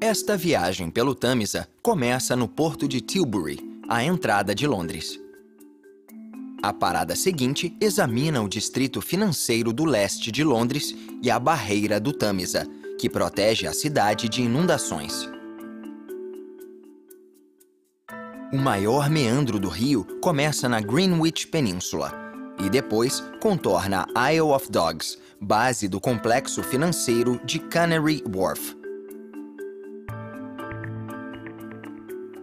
Esta viagem pelo Tâmisa começa no porto de Tilbury, a entrada de Londres. A parada seguinte examina o distrito financeiro do leste de Londres e a barreira do Tâmisa, que protege a cidade de inundações. O maior meandro do rio começa na Greenwich Península e depois contorna a Isle of Dogs, base do complexo financeiro de Canary Wharf.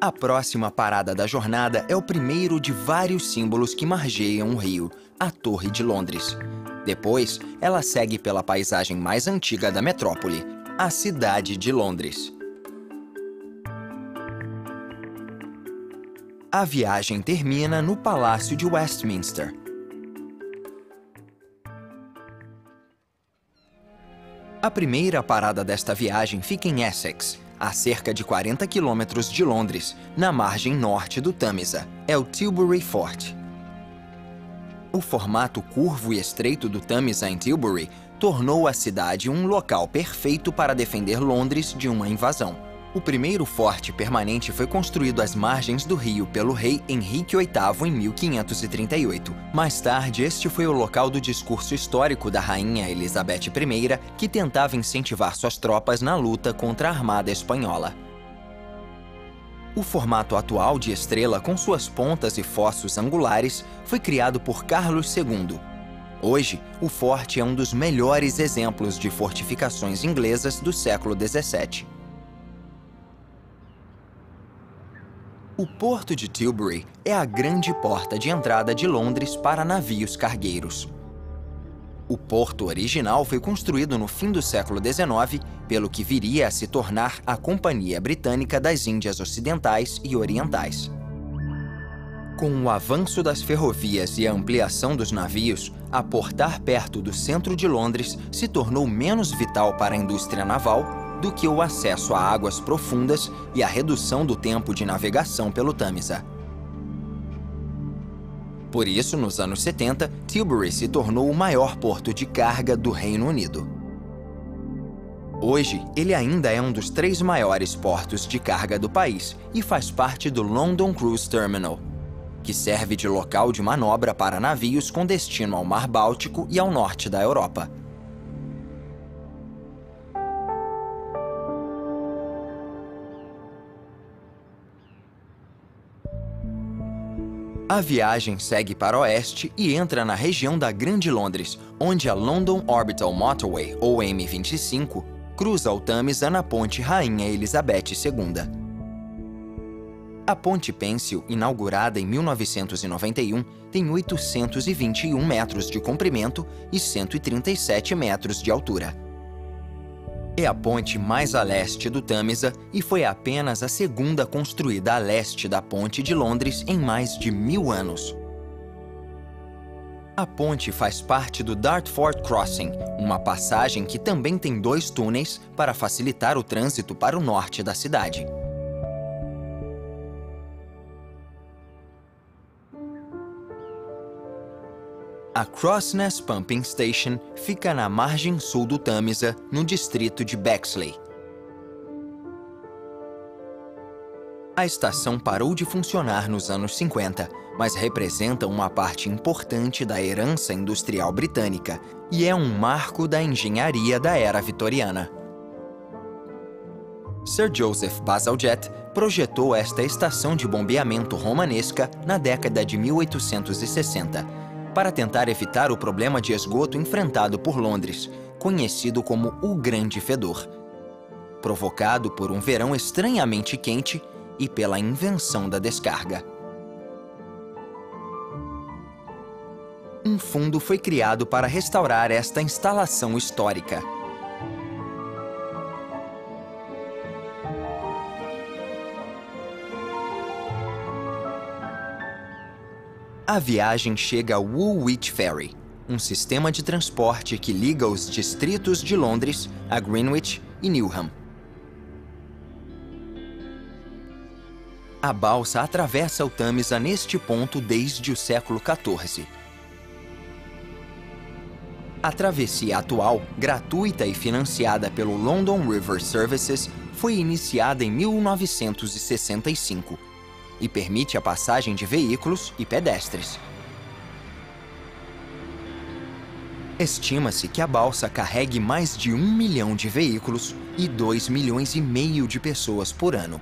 A próxima parada da jornada é o primeiro de vários símbolos que margeiam o rio, a Torre de Londres. Depois, ela segue pela paisagem mais antiga da metrópole, a Cidade de Londres. A viagem termina no Palácio de Westminster. A primeira parada desta viagem fica em Essex, a cerca de 40 quilômetros de Londres, na margem norte do Tâmisa. É o Tilbury Fort. O formato curvo e estreito do Tâmisa em Tilbury tornou a cidade um local perfeito para defender Londres de uma invasão. O primeiro forte permanente foi construído às margens do rio pelo rei Henrique VIII em 1538. Mais tarde, este foi o local do discurso histórico da rainha Elizabeth I, que tentava incentivar suas tropas na luta contra a armada espanhola. O formato atual de estrela, com suas pontas e fossos angulares, foi criado por Carlos II. Hoje, o forte é um dos melhores exemplos de fortificações inglesas do século XVII. O porto de Tilbury é a grande porta de entrada de Londres para navios cargueiros. O porto original foi construído no fim do século XIX, pelo que viria a se tornar a Companhia Britânica das Índias Ocidentais e Orientais. Com o avanço das ferrovias e a ampliação dos navios, aportar perto do centro de Londres se tornou menos vital para a indústria naval do que o acesso a águas profundas e a redução do tempo de navegação pelo Tâmisa. Por isso, nos anos 70, Tilbury se tornou o maior porto de carga do Reino Unido. Hoje, ele ainda é um dos 3 maiores portos de carga do país e faz parte do London Cruise Terminal, que serve de local de manobra para navios com destino ao Mar Báltico e ao norte da Europa. A viagem segue para o oeste e entra na região da Grande Londres, onde a London Orbital Motorway, ou M25, cruza o Tâmisa na Ponte Rainha Elizabeth II. A Ponte Pêncil, inaugurada em 1991, tem 821 metros de comprimento e 137 metros de altura. É a ponte mais a leste do Tâmisa e foi apenas a segunda construída a leste da Ponte de Londres em mais de 1000 anos. A ponte faz parte do Dartford Crossing, uma passagem que também tem 2 túneis para facilitar o trânsito para o norte da cidade. A Crossness Pumping Station fica na margem sul do Tâmisa, no distrito de Bexley. A estação parou de funcionar nos anos 50, mas representa uma parte importante da herança industrial britânica e é um marco da engenharia da era vitoriana. Sir Joseph Bazalgette projetou esta estação de bombeamento romanesca na década de 1860, para tentar evitar o problema de esgoto enfrentado por Londres, conhecido como o Grande Fedor, provocado por um verão estranhamente quente e pela invenção da descarga. Um fundo foi criado para restaurar esta instalação histórica. A viagem chega ao Woolwich Ferry, um sistema de transporte que liga os distritos de Londres a Greenwich e Newham. A balsa atravessa o Tâmisa neste ponto desde o século XIV. A travessia atual, gratuita e financiada pelo London River Services, foi iniciada em 1965 e permite a passagem de veículos e pedestres. Estima-se que a balsa carregue mais de 1 milhão de veículos e 2,5 milhões de pessoas por ano.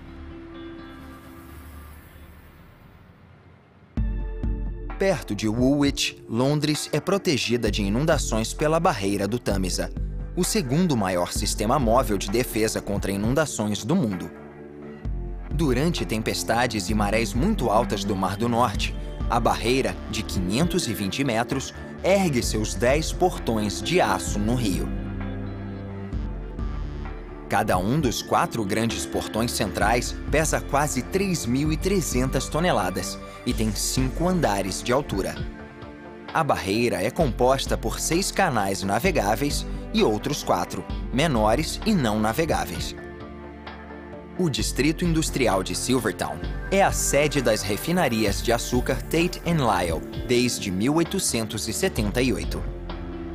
Perto de Woolwich, Londres é protegida de inundações pela Barreira do Tâmisa, o segundo maior sistema móvel de defesa contra inundações do mundo. Durante tempestades e marés muito altas do Mar do Norte, a barreira, de 520 metros, ergue seus 10 portões de aço no rio. Cada um dos 4 grandes portões centrais pesa quase 3.300 toneladas e tem 5 andares de altura. A barreira é composta por 6 canais navegáveis e outros 4, menores e não navegáveis. O Distrito Industrial de Silvertown é a sede das refinarias de açúcar Tate & Lyle desde 1878.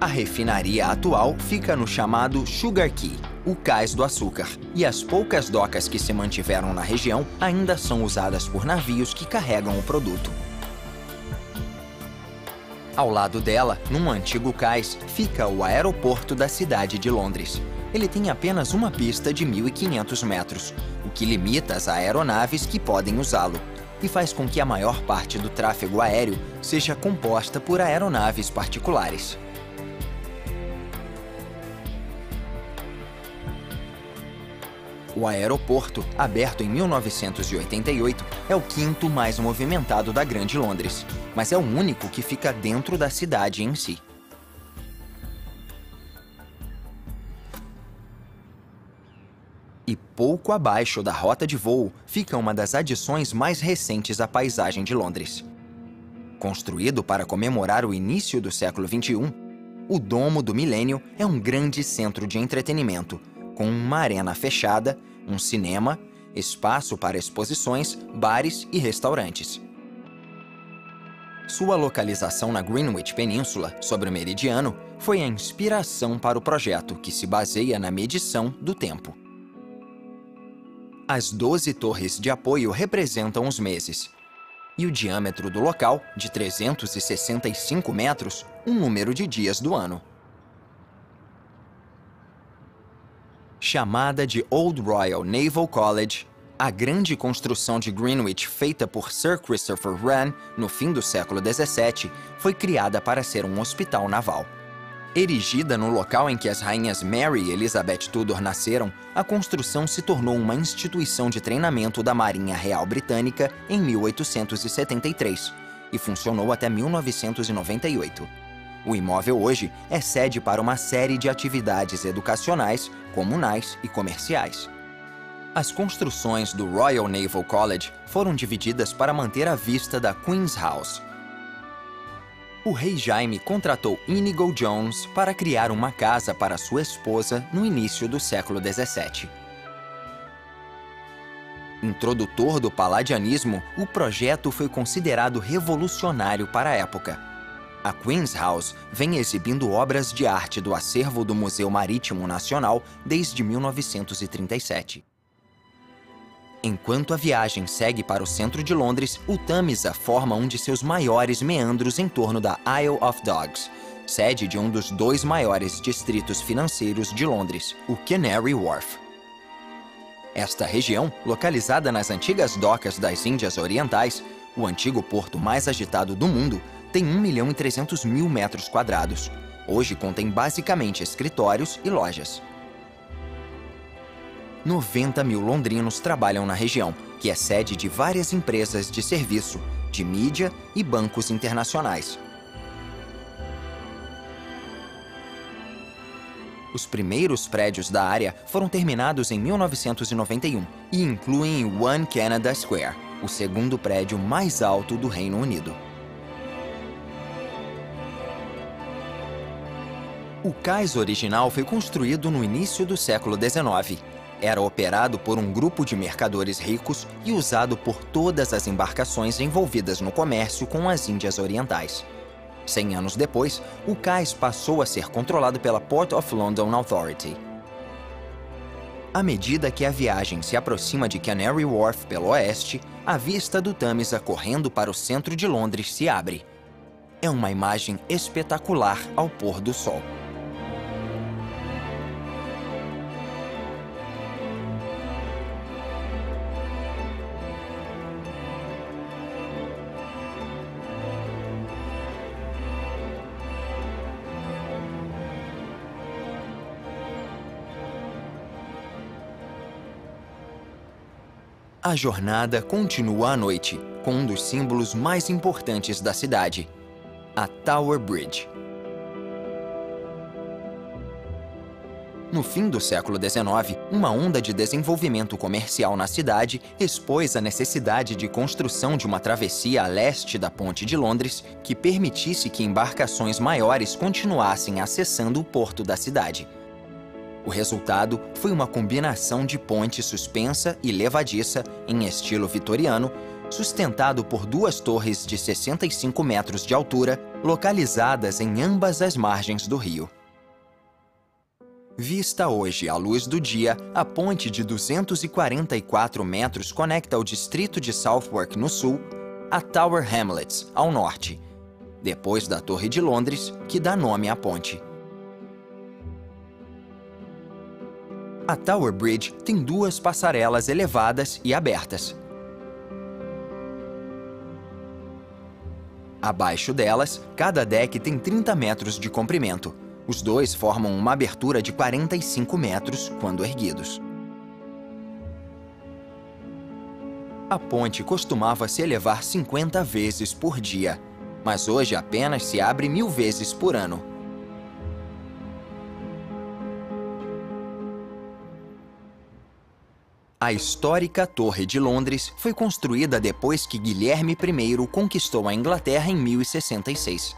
A refinaria atual fica no chamado Sugar Quay, o cais do açúcar, e as poucas docas que se mantiveram na região ainda são usadas por navios que carregam o produto. Ao lado dela, num antigo cais, fica o aeroporto da cidade de Londres. Ele tem apenas uma pista de 1.500 metros, o que limita as aeronaves que podem usá-lo, e faz com que a maior parte do tráfego aéreo seja composta por aeronaves particulares. O aeroporto, aberto em 1988, é o 5º mais movimentado da Grande Londres, mas é o único que fica dentro da cidade em si. E pouco abaixo da rota de voo fica uma das adições mais recentes à paisagem de Londres. Construído para comemorar o início do século XXI, o Domo do Milênio é um grande centro de entretenimento, com uma arena fechada, um cinema, espaço para exposições, bares e restaurantes. Sua localização na Greenwich Península, sobre o meridiano, foi a inspiração para o projeto, que se baseia na medição do tempo. As 12 torres de apoio representam os meses, e o diâmetro do local, de 365 metros, o número de dias do ano. Chamada de Old Royal Naval College, a grande construção de Greenwich feita por Sir Christopher Wren no fim do século XVII foi criada para ser um hospital naval. Erigida no local em que as rainhas Mary e Elizabeth Tudor nasceram, a construção se tornou uma instituição de treinamento da Marinha Real Britânica em 1873 e funcionou até 1998. O imóvel hoje é sede para uma série de atividades educacionais, comunais e comerciais. As construções do Royal Naval College foram divididas para manter a vista da Queen's House. O rei Jaime contratou Inigo Jones para criar uma casa para sua esposa no início do século XVII. Introdutor do palladianismo, o projeto foi considerado revolucionário para a época. A Queen's House vem exibindo obras de arte do acervo do Museu Marítimo Nacional desde 1937. Enquanto a viagem segue para o centro de Londres, o Tâmisa forma um de seus maiores meandros em torno da Isle of Dogs, sede de um dos 2 maiores distritos financeiros de Londres, o Canary Wharf. Esta região, localizada nas antigas docas das Índias Orientais, o antigo porto mais agitado do mundo, tem 1.300.000 metros quadrados. Hoje contém basicamente escritórios e lojas. 90 mil londrinos trabalham na região, que é sede de várias empresas de serviço, de mídia e bancos internacionais. Os primeiros prédios da área foram terminados em 1991 e incluem o One Canada Square, o segundo prédio mais alto do Reino Unido. O cais original foi construído no início do século XIX. Era operado por um grupo de mercadores ricos e usado por todas as embarcações envolvidas no comércio com as Índias Orientais. 100 anos depois, o cais passou a ser controlado pela Port of London Authority. À medida que a viagem se aproxima de Canary Wharf pelo oeste, a vista do Tâmisa correndo para o centro de Londres se abre. É uma imagem espetacular ao pôr do sol. A jornada continua à noite, com um dos símbolos mais importantes da cidade, a Tower Bridge. No fim do século XIX, uma onda de desenvolvimento comercial na cidade expôs a necessidade de construção de uma travessia a leste da Ponte de Londres que permitisse que embarcações maiores continuassem acessando o porto da cidade. O resultado foi uma combinação de ponte suspensa e levadiça em estilo vitoriano, sustentado por duas torres de 65 metros de altura, localizadas em ambas as margens do rio. Vista hoje à luz do dia, a ponte de 244 metros conecta o distrito de Southwark no sul a Tower Hamlets, ao norte, depois da Torre de Londres, que dá nome à ponte. A Tower Bridge tem duas passarelas elevadas e abertas. Abaixo delas, cada deck tem 30 metros de comprimento. Os dois formam uma abertura de 45 metros quando erguidos. A ponte costumava se elevar 50 vezes por dia, mas hoje apenas se abre 1000 vezes por ano. A histórica Torre de Londres foi construída depois que Guilherme I conquistou a Inglaterra em 1066.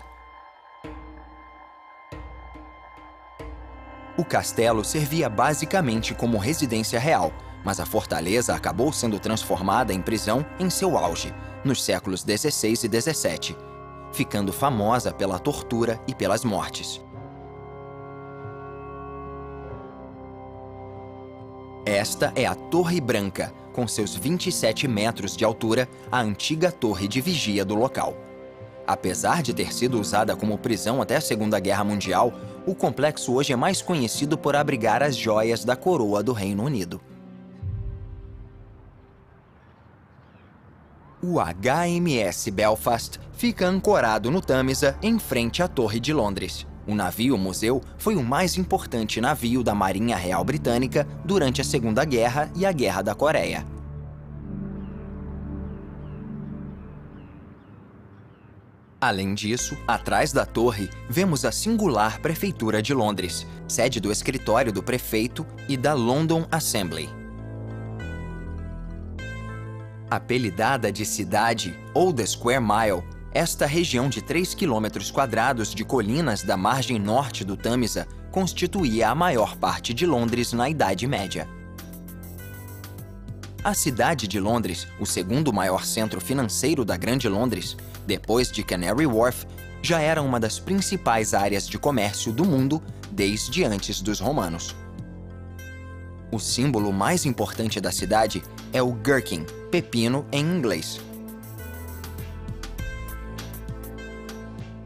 O castelo servia basicamente como residência real, mas a fortaleza acabou sendo transformada em prisão em seu auge, nos séculos XVI e XVII, ficando famosa pela tortura e pelas mortes. Esta é a Torre Branca, com seus 27 metros de altura, a antiga torre de vigia do local. Apesar de ter sido usada como prisão até a Segunda Guerra Mundial, o complexo hoje é mais conhecido por abrigar as joias da coroa do Reino Unido. O HMS Belfast fica ancorado no Tâmisa, em frente à Torre de Londres. O navio-museu foi o mais importante navio da Marinha Real Britânica durante a Segunda Guerra e a Guerra da Coreia. Além disso, atrás da torre, vemos a singular Prefeitura de Londres, sede do escritório do prefeito e da London Assembly. Apelidada de Cidade ou The Square Mile, esta região de 3 km² de colinas da margem norte do Tâmisa constituía a maior parte de Londres na Idade Média. A cidade de Londres, o segundo maior centro financeiro da Grande Londres, depois de Canary Wharf, já era uma das principais áreas de comércio do mundo desde antes dos romanos. O símbolo mais importante da cidade é o gherkin, pepino em inglês.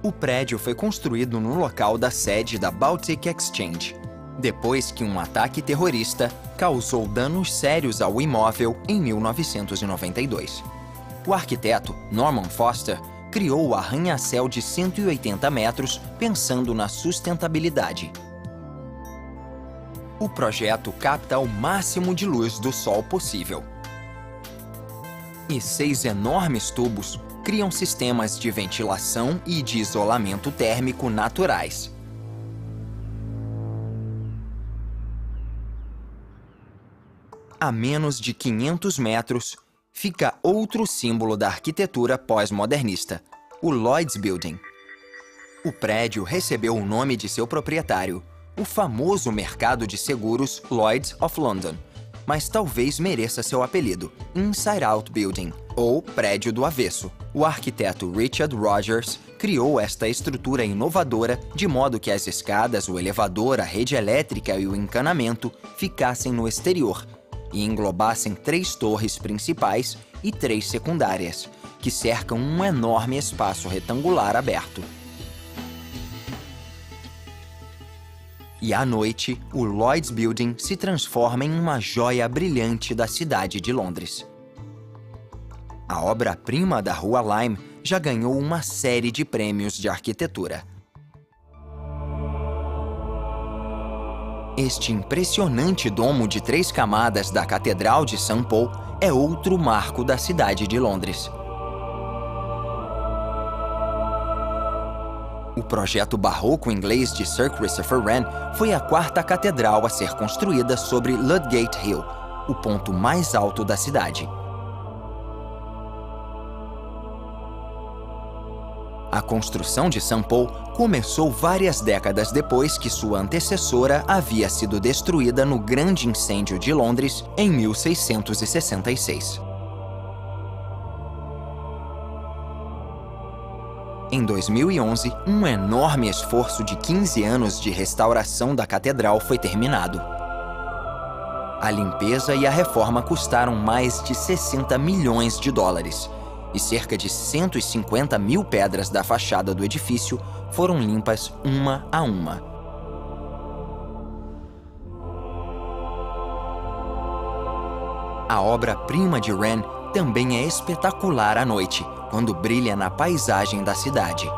O prédio foi construído no local da sede da Baltic Exchange, depois que um ataque terrorista causou danos sérios ao imóvel em 1992. O arquiteto Norman Foster criou o arranha-céu de 180 metros pensando na sustentabilidade. O projeto capta o máximo de luz do sol possível. E 6 enormes tubos criam sistemas de ventilação e de isolamento térmico naturais. A menos de 500 metros, fica outro símbolo da arquitetura pós-modernista, o Lloyd's Building. O prédio recebeu o nome de seu proprietário, o famoso mercado de seguros Lloyd's of London, mas talvez mereça seu apelido, Inside Out Building, ou Prédio do Avesso. O arquiteto Richard Rogers criou esta estrutura inovadora de modo que as escadas, o elevador, a rede elétrica e o encanamento ficassem no exterior e englobassem 3 torres principais e 3 secundárias, que cercam um enorme espaço retangular aberto. E à noite, o Lloyd's Building se transforma em uma joia brilhante da cidade de Londres. A obra-prima da Rua Lime já ganhou uma série de prêmios de arquitetura. Este impressionante domo de 3 camadas da Catedral de St. Paul é outro marco da cidade de Londres. O projeto barroco inglês de Sir Christopher Wren foi a 4ª catedral a ser construída sobre Ludgate Hill, o ponto mais alto da cidade. A construção de St. Paul começou várias décadas depois que sua antecessora havia sido destruída no Grande Incêndio de Londres em 1666. Em 2011, um enorme esforço de 15 anos de restauração da catedral foi terminado. A limpeza e a reforma custaram mais de 60 milhões de dólares, e cerca de 150 mil pedras da fachada do edifício foram limpas uma a uma. A obra-prima de Wren também é espetacular à noite, quando brilha na paisagem da cidade.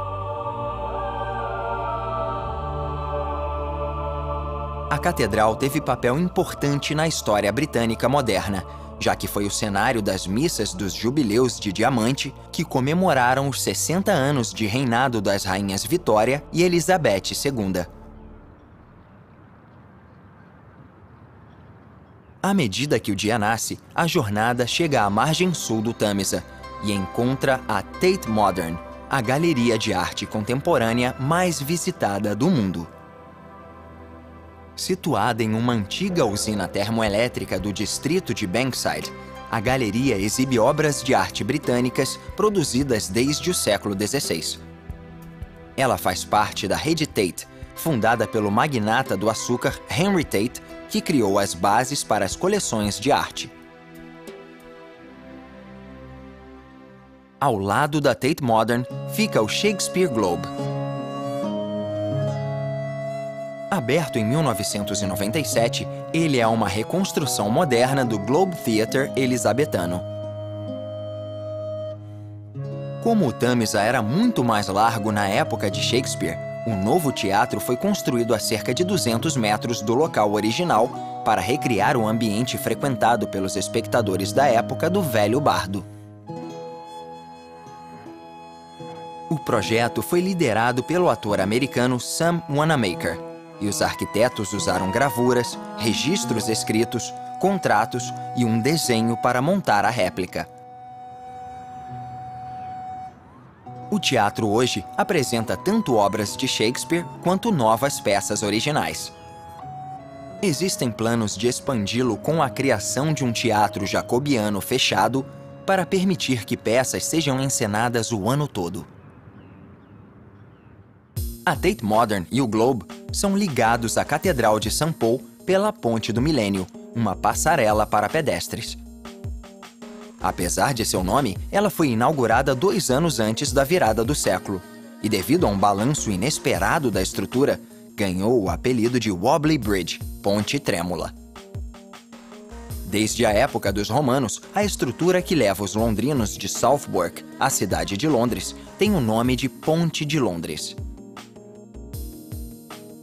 A catedral teve papel importante na história britânica moderna, já que foi o cenário das missas dos Jubileus de Diamante, que comemoraram os 60 anos de reinado das rainhas Vitória e Elizabeth II. À medida que o dia nasce, a jornada chega à margem sul do Tâmisa e encontra a Tate Modern, a galeria de arte contemporânea mais visitada do mundo. Situada em uma antiga usina termoelétrica do distrito de Bankside, a galeria exibe obras de arte britânicas produzidas desde o século XVI. Ela faz parte da Rede Tate, fundada pelo magnata do açúcar Henry Tate, que criou as bases para as coleções de arte. Ao lado da Tate Modern fica o Shakespeare Globe. Aberto em 1997, ele é uma reconstrução moderna do Globe Theatre elizabetano. Como o Tâmisa era muito mais largo na época de Shakespeare, o novo teatro foi construído a cerca de 200 metros do local original para recriar o ambiente frequentado pelos espectadores da época do Velho Bardo. O projeto foi liderado pelo ator americano Sam Wanamaker, e os arquitetos usaram gravuras, registros escritos, contratos e um desenho para montar a réplica. O teatro hoje apresenta tanto obras de Shakespeare quanto novas peças originais. Existem planos de expandi-lo com a criação de um teatro jacobiano fechado para permitir que peças sejam encenadas o ano todo. A Tate Modern e o Globe são ligados à Catedral de St. Paul pela Ponte do Milênio, uma passarela para pedestres. Apesar de seu nome, ela foi inaugurada 2 anos antes da virada do século, e devido a um balanço inesperado da estrutura, ganhou o apelido de Wobbly Bridge, Ponte Trêmula. Desde a época dos romanos, a estrutura que leva os londrinos de Southwark à cidade de Londres tem o nome de Ponte de Londres.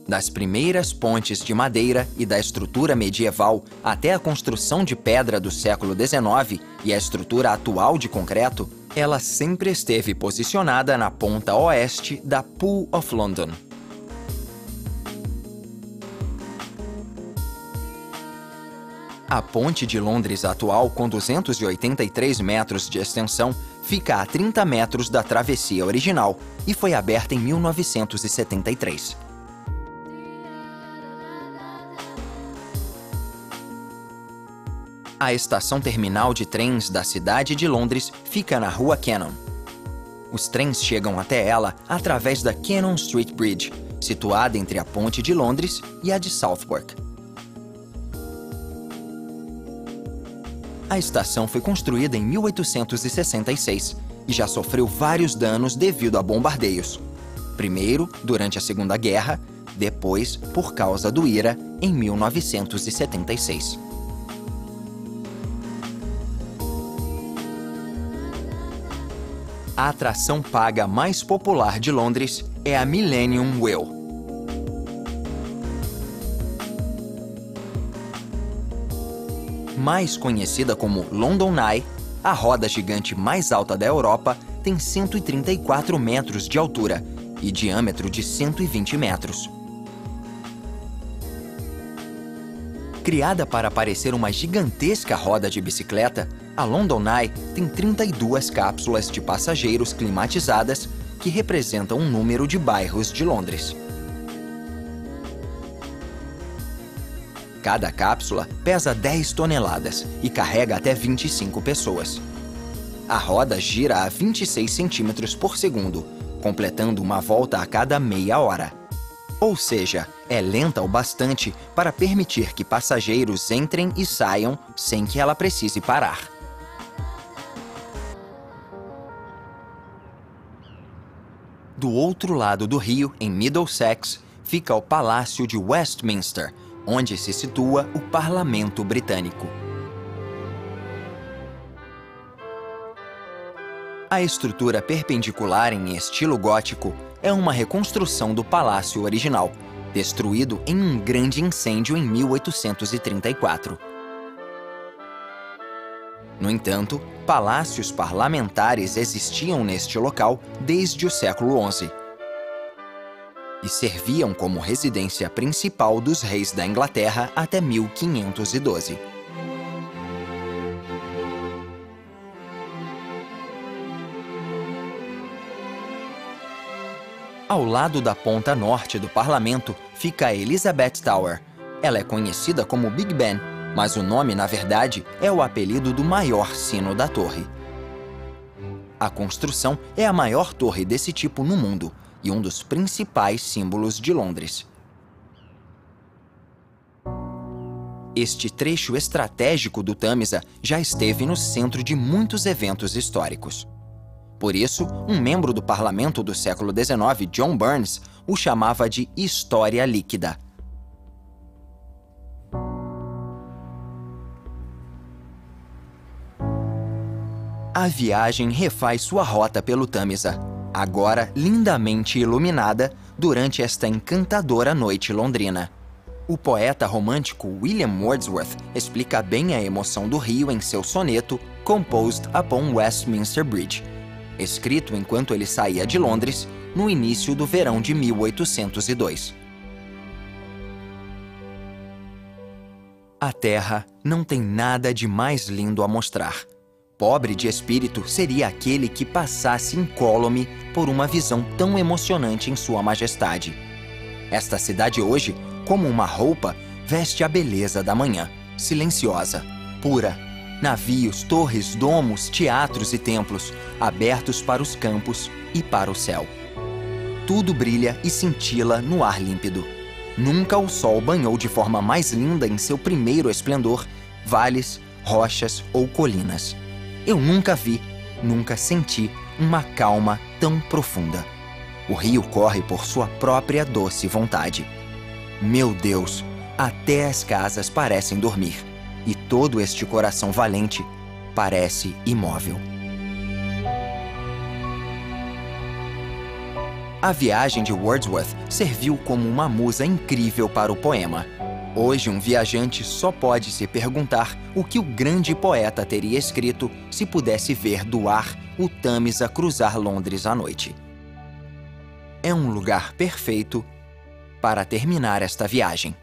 Das primeiras pontes de madeira e da estrutura medieval até a construção de pedra do século XIX e a estrutura atual de concreto, ela sempre esteve posicionada na ponta oeste da Pool of London. A Ponte de Londres atual, com 283 metros de extensão, fica a 30 metros da travessia original e foi aberta em 1973. A estação terminal de trens da cidade de Londres fica na Rua Cannon. Os trens chegam até ela através da Cannon Street Bridge, situada entre a Ponte de Londres e a de Southwark. A estação foi construída em 1866 e já sofreu vários danos devido a bombardeios. Primeiro, durante a Segunda Guerra, depois, por causa do IRA, em 1976. A atração paga mais popular de Londres é a Millennium Wheel. Mais conhecida como London Eye, a roda gigante mais alta da Europa tem 134 metros de altura e diâmetro de 120 metros. Criada para parecer uma gigantesca roda de bicicleta, a London Eye tem 32 cápsulas de passageiros climatizadas que representam um número de bairros de Londres. Cada cápsula pesa 10 toneladas e carrega até 25 pessoas. A roda gira a 26 centímetros por segundo, completando uma volta a cada meia hora. Ou seja, é lenta o bastante para permitir que passageiros entrem e saiam sem que ela precise parar. Do outro lado do rio, em Middlesex, fica o Palácio de Westminster, onde se situa o Parlamento Britânico. A estrutura perpendicular em estilo gótico é uma reconstrução do palácio original, destruído em um grande incêndio em 1834. No entanto, palácios parlamentares existiam neste local desde o século XI e serviam como residência principal dos reis da Inglaterra até 1512. Ao lado da ponta norte do parlamento fica a Elizabeth Tower. Ela é conhecida como Big Ben, mas o nome, na verdade, é o apelido do maior sino da torre. A construção é a maior torre desse tipo no mundo e um dos principais símbolos de Londres. Este trecho estratégico do Tâmisa já esteve no centro de muitos eventos históricos. Por isso, um membro do parlamento do século XIX, John Burns, o chamava de História Líquida. A viagem refaz sua rota pelo Tâmisa, agora lindamente iluminada durante esta encantadora noite londrina. O poeta romântico William Wordsworth explica bem a emoção do rio em seu soneto Composed upon Westminster Bridge, escrito enquanto ele saía de Londres no início do verão de 1802. A Terra não tem nada de mais lindo a mostrar. Pobre de espírito seria aquele que passasse incólume por uma visão tão emocionante em sua majestade. Esta cidade hoje, como uma roupa, veste a beleza da manhã, silenciosa, pura. Navios, torres, domos, teatros e templos, abertos para os campos e para o céu. Tudo brilha e cintila no ar límpido. Nunca o sol banhou de forma mais linda em seu primeiro esplendor vales, rochas ou colinas. Eu nunca vi, nunca senti uma calma tão profunda. O rio corre por sua própria doce vontade. Meu Deus, até as casas parecem dormir, e todo este coração valente parece imóvel. A viagem de Wordsworth serviu como uma musa incrível para o poema. Hoje, um viajante só pode se perguntar o que o grande poeta teria escrito se pudesse ver do ar o Tâmisa cruzar Londres à noite. É um lugar perfeito para terminar esta viagem.